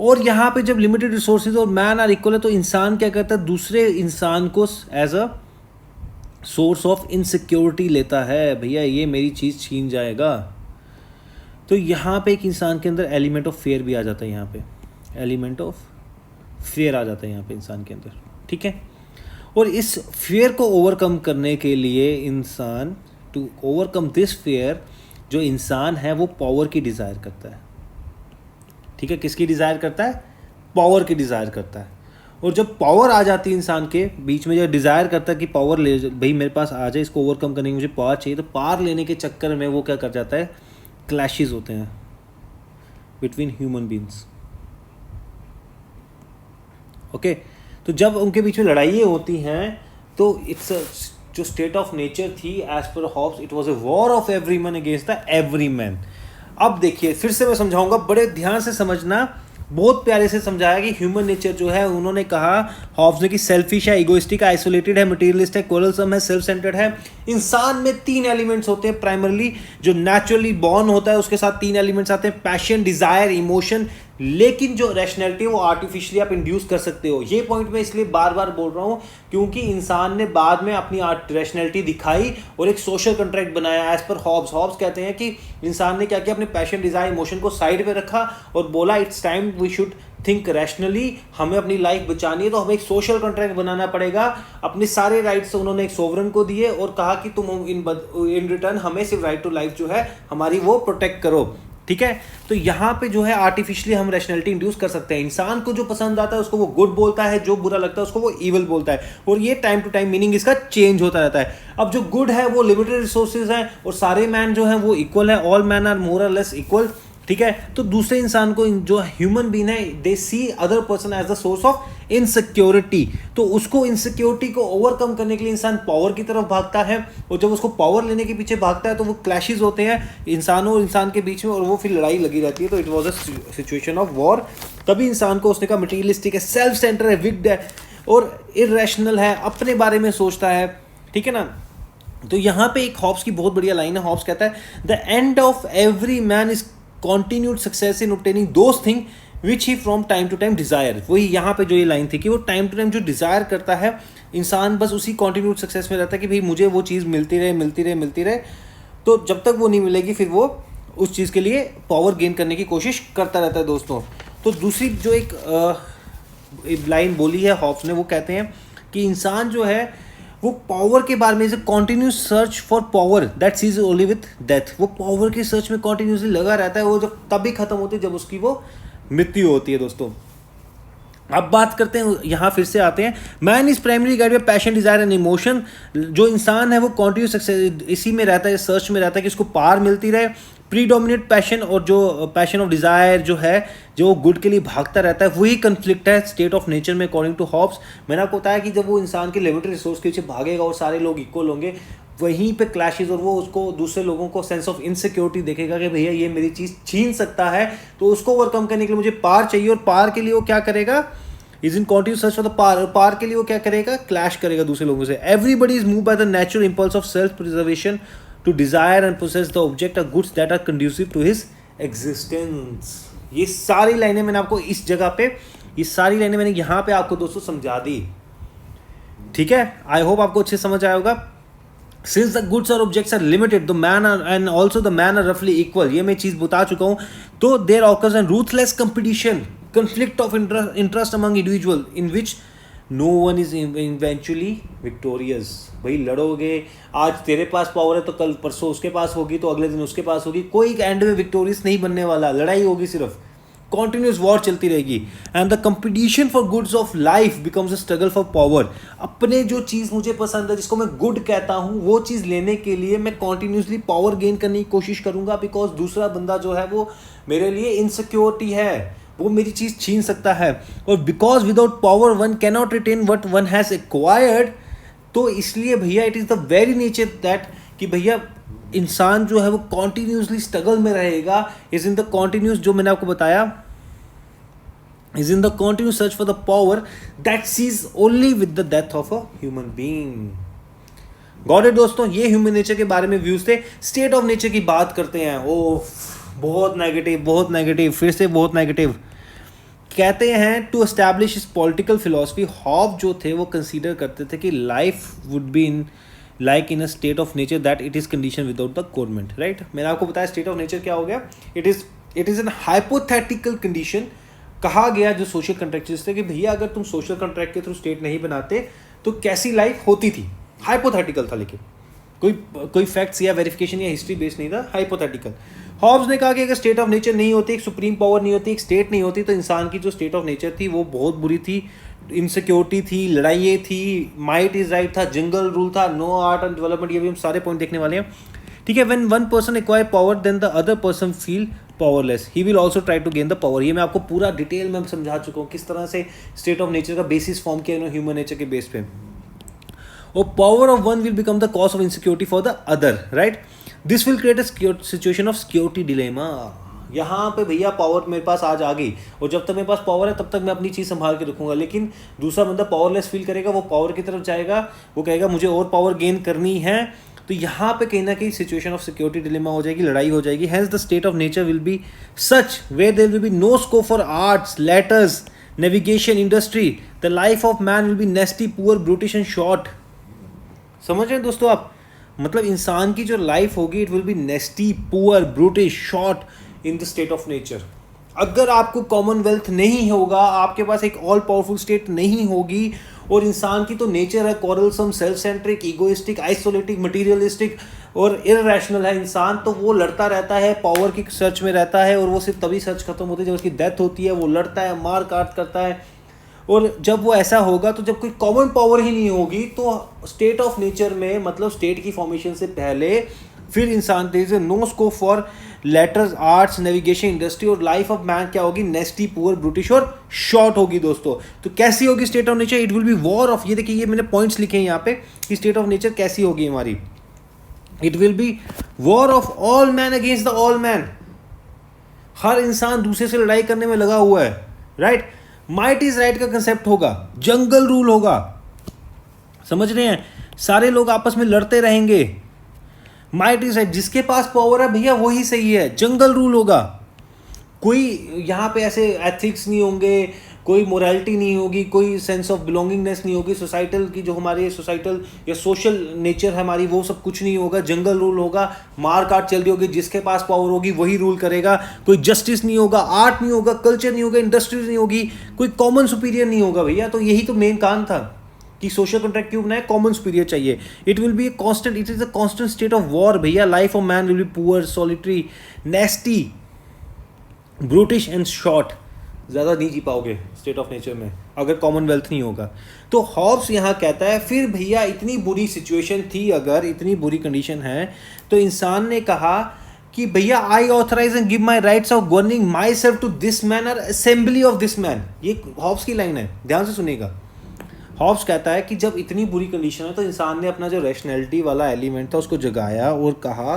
S1: और यहाँ पे जब लिमिटेड रिसोर्सेज और मैन आर इक्वल है तो इंसान क्या करता है, दूसरे इंसान को as a source of insecurity लेता है। भैया ये मेरी चीज़ छीन जाएगा। तो यहाँ पे एक इंसान के अंदर एलिमेंट ऑफ फेयर भी आ जाता है, यहाँ पे एलिमेंट ऑफ फेयर आ जाता है यहाँ पे इंसान के अंदर, ठीक है। और इस फेयर को ओवरकम करने के लिए इंसान, टू ओवरकम दिस फेयर, जो इंसान है वो पावर की डिज़ायर करता है, ठीक है। किसकी डिज़ायर करता है, पावर की डिज़ायर करता है। और जब पावर आ जाती है इंसान के बीच में, जब डिज़ायर करता है कि पावर ले, भाई मेरे पास आ जाए, इसको ओवरकम करने की मुझे पावर चाहिए, तो पावर लेने के चक्कर में वो क्या कर जाता है, क्लैशेस होते हैं बिटवीन ह्यूमन बीइंग्स, ओके। तो जब उनके बीच में लड़ाइयाँ होती हैं तो इट्स जो स्टेट ऑफ नेचर थी as per Hobbes, it was a war of every man against the every man. अब देखिए फिर से मैं समझाऊंगा, बड़े ध्यान से समझना, बहुत प्यारे से समझाया कि ह्यूमन नेचर जो है, उन्होंने कहा हॉब्स ने कि सेल्फिश है, इगोइस्टिक है, आइसोलेटेड है, मटेरियलिस्ट है, क्वारलसम है, सेल्फ सेंटर्ड है। इंसान में 3 एलिमेंट्स होते हैं प्राइमरली, जो नेचुरली बॉर्न होता है उसके साथ 3 एलिमेंट्स आते हैं, पैशन, डिजायर, इमोशन। लेकिन जो रैशनैलिटी है वो आर्टिफिशियली आप इंड्यूस कर सकते हो। ये पॉइंट मैं इसलिए बार बार बोल रहा हूँ क्योंकि इंसान ने बाद में अपनी रैशनैलिटी दिखाई और एक सोशल कॉन्ट्रैक्ट बनाया एज पर हॉब्स। हॉब्स कहते हैं कि इंसान ने क्या किया, अपने पैशन, डिजायर, इमोशन को साइड पे रखा और बोला it's time we should think rationally, हमें अपनी लाइफ बचानी है तो हमें एक सोशल कॉन्ट्रैक्ट बनाना पड़ेगा। अपने सारे राइट्स उन्होंने एक सोवरन को दिए और कहा कि तुम इन रिटर्न हमें सिर्फ राइट टू लाइफ जो है हमारी वो प्रोटेक्ट करो, ठीक है। तो यहाँ पे जो है आर्टिफिशियली हम रैशनैलिटी इंड्यूस कर सकते हैं। इंसान को जो पसंद आता है उसको वो गुड बोलता है, जो बुरा लगता है उसको वो ईवल बोलता है, और ये टाइम टू टाइम मीनिंग इसका चेंज होता रहता है। अब जो गुड है वो लिमिटेड रिसोर्सेज हैं और सारे मैन जो है वो इक्वल है, ऑल मैन आर मोर और लेस इक्वल, ठीक है। तो दूसरे इंसान को, जो ह्यूमन बीइंग है, they see other person as the source of insecurity. तो उसको इनसिक्योरिटी को ओवरकम करने के लिए इंसान पावर की तरफ भागता है, और जब उसको पावर लेने के पीछे भागता है तो वो क्लैशेस होते हैं इंसानों और इंसान के बीच में, और वो फिर लड़ाई लगी रहती है। तो it was a situation of war. तभी इंसान को उसने कहा मटीरियलिस्टिक है, सेल्फ सेंटर है, विक्ड है और इररेशनल है, अपने बारे में सोचता है, ठीक है ना। तो यहाँ पे एक हॉब्स की बहुत बढ़िया लाइन है। हॉब्स कहता है the end of every man is continued success in obtaining those things which he from time to time desire। वही यहाँ पे जो ये लाइन थी कि वो टाइम टू टाइम जो डिज़ायर करता है इंसान, बस उसी continued सक्सेस में रहता है कि भाई मुझे वो चीज़ मिलती रहे, मिलती रहे, मिलती रहे। तो जब तक वो नहीं मिलेगी फिर वो उस चीज़ के लिए पावर गेन करने की कोशिश करता रहता है दोस्तों। तो दूसरी जो एक लाइन बोली है हॉब्स ने, वो कहते हैं कि इंसान जो है वो पावर के बारे में, continuous search for power that ceases only with death. वो पावर की सर्च में कॉन्टिन्यूसली लगा रहता है, वो जब तभी खत्म होती है जब उसकी वो मृत्यु होती है दोस्तों। अब बात करते हैं, यहाँ फिर से आते हैं, man is primary guide bye passion, desire and emotion. जो इंसान है वो कॉन्टिन्यूस सक्सेस इसी में रहता है, सर्च में रहता है कि उसको पावर मिलती रहे। प्रीडोमिनेट पैशन, और जो पैशन ऑफ डिज़ायर जो है, जो गुड के लिए भागता रहता है, वही कन्फ्लिक्ट है स्टेट ऑफ नेचर में अकॉर्डिंग टू हॉब्स। मैंने आपको बताया कि जब वो इंसान के लिमिटेड रिसोर्स के पीछे भागेगा और सारे लोग इक्वल होंगे, वहीं पे क्लैशेस, और वो उसको दूसरे लोगों को सेंस ऑफ इनसिक्योरिटी देखेगा कि भैया ये मेरी चीज़ छीन सकता है, तो उसको ओवरकम करने के लिए मुझे पार चाहिए। और पार के लिए वो क्या करेगा, is in continuous search for the power, power के लिए वो क्या करेगा, क्लैश करेगा दूसरे लोगों से। Everybody is move by the natural impulse of self preservation to desire and possess the object of goods that are conducive to his existence. ये सारी लाइनें मैंने आपको इस जगह पे, ये सारी लाइनें मैंने यहाँ पे आपको दोस्तों समझा दी, ठीक है। आई होप आपको अच्छे समझ आया होगा। Since the goods or objects are limited, the man are, and also the man are roughly equal, ये मैं चीज़ बता चुका हूँ। तो there occurs a ruthless competition, conflict of interest among individual, in which no one is eventually victorious। भाई लड़ोगे, आज तेरे पास power है तो कल परसों उसके पास होगी, तो अगले दिन उसके पास होगी, कोई एंड में विक्टोरियस नहीं बनने वाला, लड़ाई होगी सिर्फ, कॉन्टिन्यूस वॉर चलती रहेगी। And the competition for goods of life becomes a struggle for power. अपने जो चीज़ मुझे पसंद है, जिसको मैं गुड कहता हूँ, वो चीज़ लेने के लिए मैं कॉन्टिन्यूसली पावर गेन करने की कोशिश करूंगा, बिकॉज दूसरा बंदा जो है वो मेरे लिए इनसिक्योरिटी है, वो मेरी चीज़ छीन सकता है। और because without power one cannot retain what one has acquired, तो इसलिए भैया it is the very nature that कि भैया इंसान जो है वो कॉन्टिन्यूसली स्ट्रगल में रहेगा, इज इन द कॉन्टिन्यूस, जो मैंने आपको बताया, is in the continuous search for the power that sees only with the death of a human being। Got it दोस्तों, ये ह्यूमन नेचर के बारे में व्यूज थे। स्टेट ऑफ नेचर की बात करते हैं। ओ बहुत नेगेटिव, बहुत नेगेटिव, फिर से बहुत नेगेटिव। कहते हैं टू एस्टैब्लिश इस पॉलिटिकल फिलॉसफी, हॉब जो थे वो कंसीडर करते थे कि life would be in like in a state of nature that it is condition without the government, right. मैंने आपको बताया स्टेट ऑफ नेचर क्या हो गया, it is an hypothetical condition. कहा गया जो सोशल कॉन्ट्रैक्ट थे कि भैया अगर तुम सोशल कॉन्ट्रैक्ट के थ्रू स्टेट नहीं बनाते तो कैसी लाइफ होती थी, हाइपोथेटिकल था, लेकिन कोई फैक्ट्स या वेरिफिकेशन या हिस्ट्री बेस्ड नहीं था, हाइपोथेटिकल। हॉब्स ने कहा कि अगर स्टेट ऑफ नेचर नहीं होती, एक सुप्रीम पावर नहीं होती, एक स्टेट नहीं होती, तो इंसान की जो स्टेट ऑफ नेचर थी वो बहुत बुरी थी, इनसिक्योरिटी थी, लड़ाइयाँ थी, माइट इज राइट था, जंगल रूल था, नो आर्ट एंड डेवलपमेंट, ये भी हम सारे पॉइंट देखने वाले हैं, ठीक है। When one person acquire power then the other person feel powerless, he will also try to gain the power. ये मैं आपको पूरा डिटेल में समझा चुका हूँ किस तरह से स्टेट ऑफ नेचर का बेसिस फॉर्म किया ह्यूमन नेचर के बेस पे। और power of one will become the cause of insecurity for the other, right. This will create a situation of security dilemma. यहाँ पे भैया पावर मेरे पास आज आ गई, और जब तक मेरे पास पावर है तब तक मैं अपनी चीज़ संभाल के रखूंगा, लेकिन दूसरा बंदा पावरलेस फील करेगा, वो पावर की तरफ जाएगा, वो कहेगा मुझे और पावर गेन करनी है, तो यहाँ पे कहीं ना कहीं सिचुएशन ऑफ सिक्योरिटी डिलेमा हो जाएगी, लड़ाई हो जाएगी। Hence the state of nature will be such way there will be no scope for arts, letters, navigation, industry. The life of man will be nasty, poor, brutish and short. समझ रहे हैं दोस्तों आप, मतलब इंसान की जो लाइफ होगी it will be nasty, poor, brutish, short in the state of nature. अगर आपको कॉमनवेल्थ नहीं होगा, आपके पास एक ऑल पावरफुल स्टेट नहीं होगी, और इंसान की तो नेचर है कॉरलसम, सेल्फ सेंट्रिक, ईगोइस्टिक, आइसोलेटिक, मटीरियलिस्टिक और इररेशनल है इंसान, तो वो लड़ता रहता है, पावर की सर्च में रहता है, और वो सिर्फ तभी सर्च खत्म होती है जब उसकी डेथ होती है, वो लड़ता है, मार काट करता है। और जब वो ऐसा होगा, तो जब कोई कॉमन पावर ही नहीं होगी, तो स्टेट ऑफ नेचर में मतलब स्टेट की फॉर्मेशन से पहले फिर इंसान there is no scope for letters, arts, navigation, industry, और लाइफ ऑफ मैन क्या होगी, नेस्टी, पुअर, ब्रूटिश और शॉर्ट होगी दोस्तों। तो कैसी होगी state of nature, it will be war of, ये देखिए ये मैंने पॉइंट्स लिखे हैं यहाँ पे कि स्टेट ऑफ नेचर कैसी होगी हमारी, it will be war of all man against the all man. हर इंसान दूसरे से लड़ाई करने में लगा हुआ है, राइट। माइट इज राइट का कंसेप्ट होगा, जंगल रूल होगा, समझ रहे हैं, सारे लोग आपस में लड़ते रहेंगे। माइट इज राइट, जिसके पास पावर है भैया वही सही है, जंगल रूल होगा, कोई यहाँ पे ऐसे एथिक्स नहीं होंगे, कोई मोरालिटी नहीं होगी, कोई सेंस ऑफ बिलोंगिंगनेस नहीं होगी, सोसाइटल की जो हमारी सोसाइटल या सोशल नेचर है हमारी, वो सब कुछ नहीं होगा, जंगल रूल होगा, मार काट चल रही होगी, जिसके पास पावर होगी वही रूल करेगा, कोई जस्टिस नहीं होगा, आर्ट नहीं होगा, कल्चर नहीं होगा, इंडस्ट्रीज नहीं होगी, कोई कॉमन सुपीरियर नहीं होगा भैया। तो यही तो मेन काम था कि सोशल कॉन्ट्रैक्ट क्यों बनाया, कॉमन सुपीरियर चाहिए। It will be constant, it is a constant state of war भैया। Life of man will be poor, solitary, nasty, brutish and short. ज़्यादा नहीं जी पाओगे स्टेट ऑफ नेचर में अगर कॉमनवेल्थ नहीं होगा। तो हॉब्स यहाँ कहता है फिर भैया इतनी बुरी सिचुएशन थी, अगर इतनी बुरी कंडीशन है, तो इंसान ने कहा कि भैया I authorise and give my rights of governing myself to this man और असेंबली ऑफ दिस मैन। ये हॉब्स की लाइन है, ध्यान से सुनिएगा। हॉब्स कहता है कि जब इतनी बुरी कंडीशन है तो इंसान ने अपना जो रैशनैलिटी वाला एलिमेंट था उसको जगाया और कहा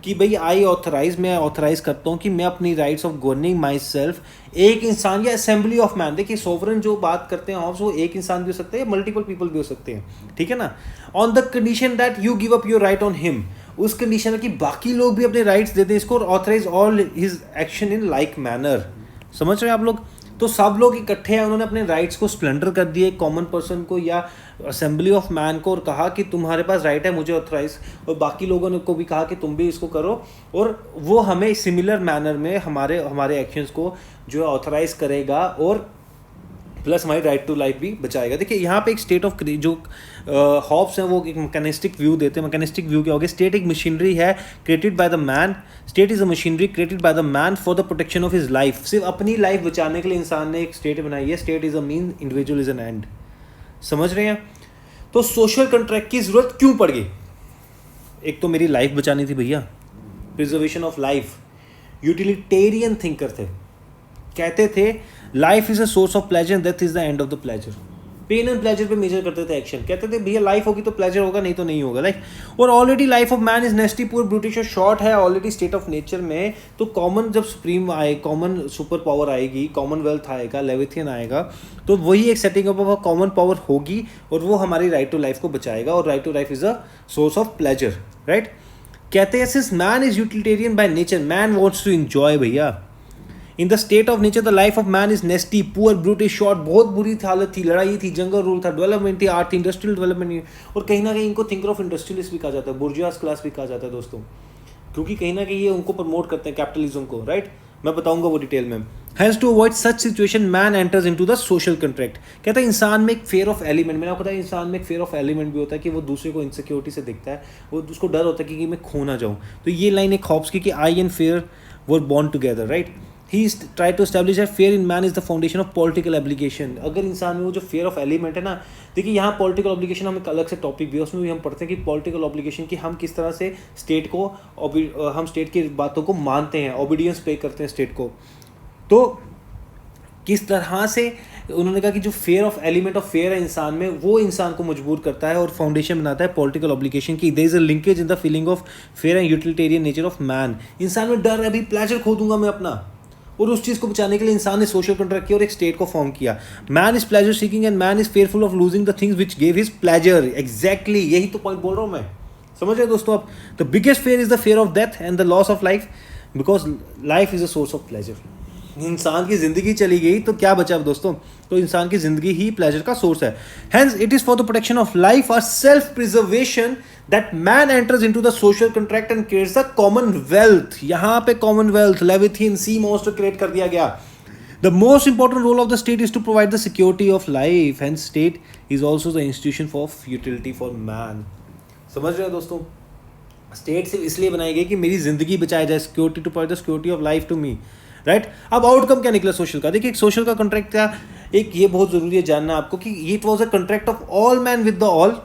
S1: कि भाई मैं ऑथराइज करता हूँ कि मैं अपनी rights of governing my self, एक इंसान या असेंबली ऑफ मैन, देखिए सोवरन जो बात करते हैं हॉब्स, वो एक इंसान भी हो सकते हैं, मल्टीपल पीपल भी हो सकते हैं, ठीक है ना, on the condition that you give up your right on him, उस कंडीशन है कि बाकी लोग भी अपने राइट्स दे दें इसको, authorise all his action in like manner. समझ रहे हैं आप लोग? तो सब लोग इकट्ठे हैं, उन्होंने अपने राइट्स को स्प्लेंडर कर दिए कॉमन पर्सन को या असेंबली ऑफ मैन को, और कहा कि तुम्हारे पास राइट है, मुझे ऑथराइज, और बाकी लोगों ने को भी कहा कि तुम भी इसको करो, और वो हमें सिमिलर मैनर में हमारे एक्शंस को जो है ऑथराइज करेगा, और प्लस हमारी राइट टू लाइफ भी बचाएगा। देखिए यहाँ पे एक स्टेट ऑफ जो हॉब्स हैं वो एक मैकेनिस्टिक व्यू देते हैं। मैकेनिस्टिक व्यू क्या हो गया? स्टेट एक मशीनरी है created by the man, state is a machinery created by the man for the protection of his life. सिर्फ अपनी लाइफ बचाने के लिए इंसान ने एक स्टेट बनाई है। State is a mean, individual is an and. समझ रहे हैं? तो सोशल कॉन्ट्रैक्ट की जरूरत क्यों पड़ गई? एक तो मेरी लाइफ बचानी थी भैया, preservation of life. Utilitarian thinker थे, कहते थे life is a source of pleasure, death is the end of the pleasure. Pain and pleasure पे मेजर करते थे एक्शन। कहते थे भैया लाइफ होगी तो प्लेजर होगा, नहीं तो नहीं होगा लाइफ। और already life of man is nasty, poor, brutish और शॉर्ट है ऑलरेडी स्टेट ऑफ नेचर में। तो कॉमन जब सुप्रीम आए, कॉमन सुपर पावर आएगी, कॉमनवेल्थ आएगा, लेविथियन आएगा, तो वही एक setting up of common power होगी, और वो हमारी राइट टू लाइफ को बचाएगा। और right to life is a source of pleasure, right. कहते हैं since man is utilitarian by nature, man wants to enjoy भैया। In the state of nature the life of man is nasty, poor, brutish, short. बहुत बुरी हालत थी, लड़ाई थी, जंगल रूल था, डेवलपमेंट थी, आर्ट थी, इंडस्ट्रियल डेवलपमेंट। और कहीं ना कहीं इनको थिंकर ऑफ इंडस्ट्रियलिस्ट भी कहा जाता है, बुर्जुआस क्लास भी कहा जाता है दोस्तों, क्योंकि कहीं ना कहीं ये उनको प्रमोट करते हैं कैपिटलिज्म को, राइट। मैं बताऊंगा वो डिटेल में। Hence to avoid such situation man enters into the social contract. कहता है इंसान में एक फेयर ऑफ एलिमेंट, मैंने आपको बताया इंसान में एक फेयर ऑफ एलिमेंट भी होता है कि वो दूसरे को इनसिक्योरिटी से दिखता है, वो उसको डर होता है कि मैं खो ना जाऊँ। तो ये लाइन एक हॉब्स की कि I and fear were born together, right. He is tried to establish that fear in man is the foundation of political obligation। अगर इंसान में वो जो fear of element है ना, देखिए यहाँ political obligation हम एक अलग से टॉपिक भी है, उसमें भी हम पढ़ते हैं कि political obligation की हम किस तरह से स्टेट को हम स्टेट की बातों को मानते हैं, ओबीडियंस पे करते हैं स्टेट को। तो किस तरह से उन्होंने कहा कि जो fair of element of fair है इंसान में, वो इंसान को मजबूर करता है और फाउंडेशन बनाता है पॉलिटिकल ऑब्लिगेशन की। There is a linkage in the feeling of fear and utilitarian nature of man. इंसान में डर है, अभी प्लेजर खो दूंगा मैं अपना, और उस चीज़ को बचाने के लिए इंसान ने सोशल कॉन्ट्रैक्ट किया और एक स्टेट को फॉर्म किया। Man is pleasure seeking and man is fearful of losing the things which gave his pleasure. Exactly यही तो पॉइंट बोल रहा हूँ मैं। समझ रहे दोस्तों आप? The biggest fear is the fair of death and the loss of life, because life is a source of pleasure. इंसान की जिंदगी चली गई तो क्या बचा दोस्तों? तो इंसान की जिंदगी ही प्लेजर का सोर्स है। Hence it is for the protection of life और self preservation that man enters into the social contract and creates the commonwealth. यहां पे commonwealth, Leviathan, sea monster create कर दिया गया। The most important role of the state is to provide the security of life. Hence, state is also the institution for utility for man. समझ रहे हो दोस्तों? State सिर्फ इसलिए बनाई गई कि मेरी जिंदगी बचाई जाए, security to provide the security of life to me, right. अब आउटकम क्या निकला सोशल का? देखिए सोशल का कॉन्ट्रैक्ट क्या, एक ये बहुत जरूरी है जानना आपको कि ये it was a contract of all man with the all.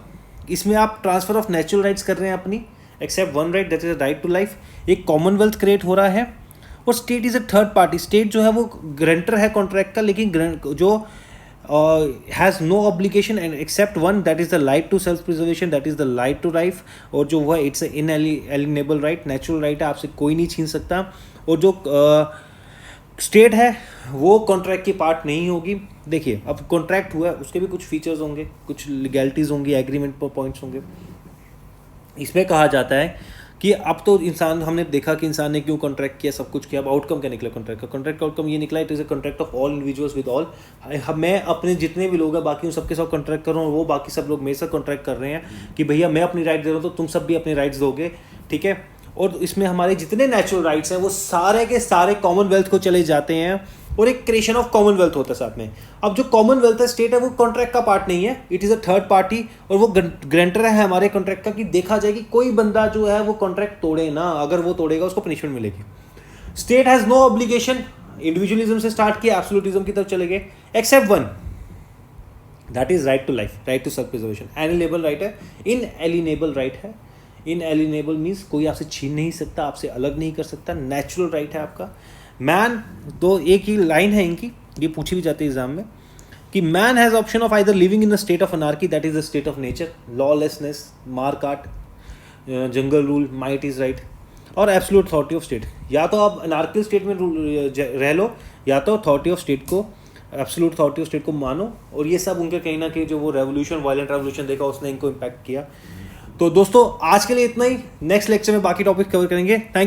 S1: इसमें आप ट्रांसफर ऑफ नेचुरल राइट्स कर रहे हैं अपनी, except one right that is right to life. एक कॉमनवेल्थ क्रिएट हो रहा है, और state is a third party. State जो है वो ग्रेंटर है कॉन्ट्रैक्ट का, लेकिन जो has no obligation and except one, that is the right to self preservation, that is the right to life. और जो है it's inalienable right, natural right है, आपसे कोई नहीं छीन सकता। और जो स्टेट है वो कॉन्ट्रैक्ट की पार्ट नहीं होगी। देखिए अब कॉन्ट्रैक्ट हुआ है, उसके भी कुछ फीचर्स होंगे, कुछ लीगैलिटीज़ होंगी, एग्रीमेंट पॉइंट्स होंगे। इसमें कहा जाता है कि अब तो इंसान, हमने देखा कि इंसान ने क्यों कॉन्ट्रैक्ट किया, सब कुछ किया। अब आउटकम क्या निकला कॉन्ट्रैक्ट का? कॉन्ट्रैक्ट का आउटकम ये निकला, it is a contract of all individuals with all. मैं अपने जितने भी लोग हैं बाकी उन सबके साथ कॉन्ट्रैक्ट कर रहा हूँ, वो बाकी सब लोग मेरे साथ कॉन्ट्रैक्ट कर रहे हैं कि भैया मैं अपनी राइट दे रहा हूँ तो तुम सब भी अपने राइट्स दोगे, ठीक है। और इसमें हमारे जितने नेचुरल राइट्स हैं वो सारे के सारे कॉमनवेल्थ को चले जाते हैं, और एक क्रिएशन ऑफ कॉमनवेल्थ होता है साथ में। अब जो कॉमनवेल्थ है, स्टेट है, वो कॉन्ट्रैक्ट का पार्ट नहीं है, it is a third party, और वो ग्रेंटर है हमारे कॉन्ट्रैक्ट का, कि देखा जाए कि कोई बंदा जो है वो कॉन्ट्रैक्ट तोड़े ना, अगर वो तोड़ेगा उसको पनिशमेंट मिलेगी। State has no obligation, individualism से स्टार्ट किया, एब्सोल्यूटिज्म की तरफ चले गए, except one, that is right to life, right to self preservation. Alienable right है, इनएलिनेबल राइट है। इनएलिनेबल मीन्स कोई आपसे छीन नहीं सकता, आपसे अलग नहीं कर सकता, नेचुरल राइट है आपका। मैन, तो एक ही लाइन है इनकी, ये पूछी भी जाती है एग्जाम में, कि man has option of either living in the state of anarchy, that is the state of nature, lawlessness, मार काट, जंगल रूल, माइट इज राइट, और एब्सोल्यूट अथॉरिटी ऑफ स्टेट। या तो आप अनार्किल स्टेट में रह लो, या तो अथॉरिटी ऑफ स्टेट को, एब्सोल्यूट अथॉरिटी ऑफ स्टेट को मानो। और ये सब उनके कहीं ना कहीं जो वो रेवोल्यूशन, वायलेंट रेवोल्यूशन देखा, उसने इनको इम्पैक्ट किया। तो दोस्तों आज के लिए इतना ही। नेक्स्ट लेक्चर में बाकी टॉपिक कवर करेंगे। थैंक